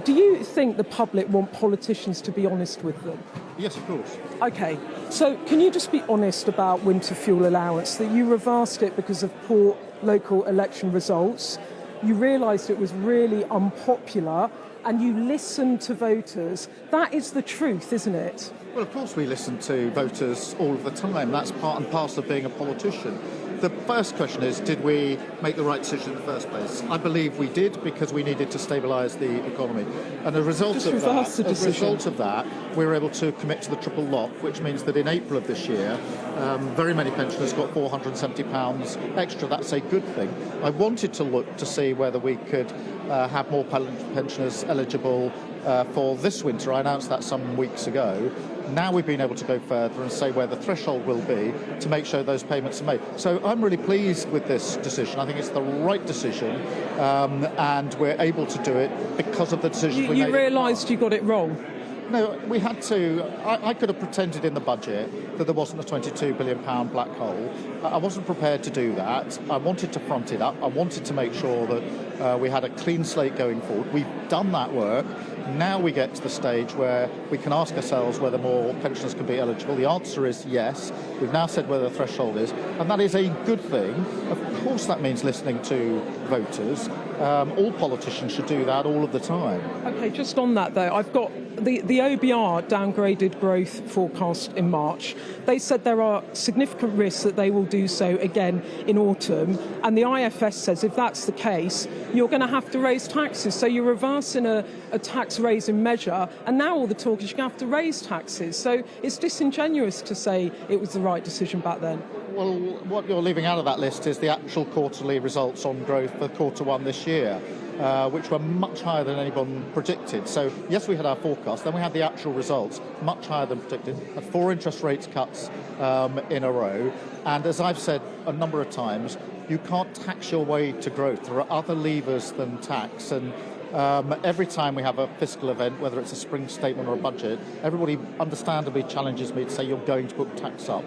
Do you think the public want politicians to be honest with them? Yes, of course. OK, so can you just be honest about winter fuel allowance, that you reversed it because of poor local election results, you realised it was really unpopular, and you listened to voters? That is the truth, isn't it? Well, of course we listen to voters all of the time. That's part and parcel of being a politician. The first question is, did we make the right decision in the first place? I believe we did, because we needed to stabilise the economy. And as a result of that, we were able to commit to the triple lock, which means that in April of this year, very many pensioners got £470 extra. That's a good thing. I wanted to look to see whether we could have more pensioners eligible for this winter. I announced that some weeks ago. Now we've been able to go further and say where the threshold will be to make sure those payments are made. So I'm really pleased with this decision. I think it's the right decision, and we're able to do it because of the decision we made. You realised you got it wrong? No, we had to. I could have pretended in the budget that there wasn't a £22 billion black hole. I wasn't prepared to do that. I wanted to front it up. I wanted to make sure that we had a clean slate going forward. We've done that work. Now we get to the stage where we can ask ourselves whether more pensioners can be eligible. The answer is yes. We've now said where the threshold is, and that is a good thing. Of course that means listening to voters. All politicians should do that all of the time. OK, just on that though, I've got the OBR downgraded growth forecast in March. They said there are significant risks that they will do so again in autumn, and the IFS says if that's the case, you're going to have to raise taxes. So you're reversing a tax raising measure, and now all the talk is you're going to have to raise taxes. So it's disingenuous to say it was the right decision back then. Well, what you're leaving out of that list is the actual quarterly results on growth for quarter one this year, which were much higher than anyone predicted. So, yes, we had our forecast, then we had the actual results, much higher than predicted, had 4 interest rates cuts in a row. And as I've said a number of times, you can't tax your way to growth. There are other levers than tax. And every time we have a fiscal event, whether it's a spring statement or a budget, everybody understandably challenges me to say you're going to put tax up.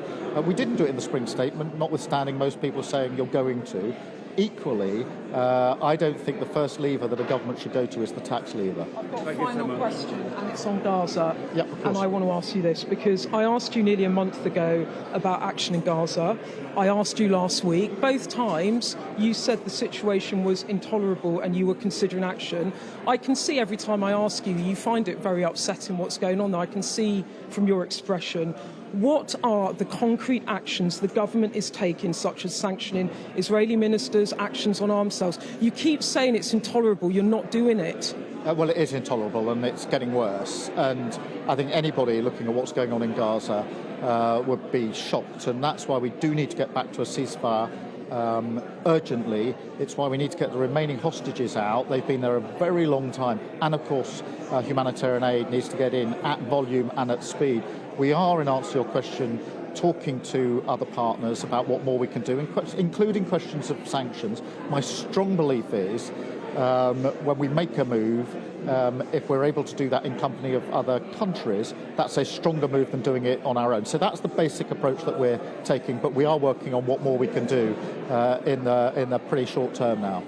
We didn't do it in the spring statement, notwithstanding most people saying you're going to. Equally, I don't think the first lever that a government should go to is the tax lever. I've got a final question, and it's on Gaza. Yep, of course. And I want to ask you this, because I asked you nearly a month ago about action in Gaza. I asked you last week. Both times, you said the situation was intolerable and you were considering action. I can see every time I ask you, you find it very upsetting what's going on there. I can see from your expression. What are the concrete actions the government is taking, such as sanctioning Israeli ministers, actions on arms sales? You keep saying it's intolerable, you're not doing it. Well, it is intolerable, and it's getting worse. And I think anybody looking at what's going on in Gaza would be shocked. And that's why we do need to get back to a ceasefire urgently. It's why we need to get the remaining hostages out. They've been there a very long time. And, of course, humanitarian aid needs to get in at volume and at speed. We are, in answer to your question, talking to other partners about what more we can do, including questions of sanctions. My strong belief is when we make a move, if we're able to do that in company of other countries, that's a stronger move than doing it on our own. So that's the basic approach that we're taking, but we are working on what more we can do in the pretty short term now.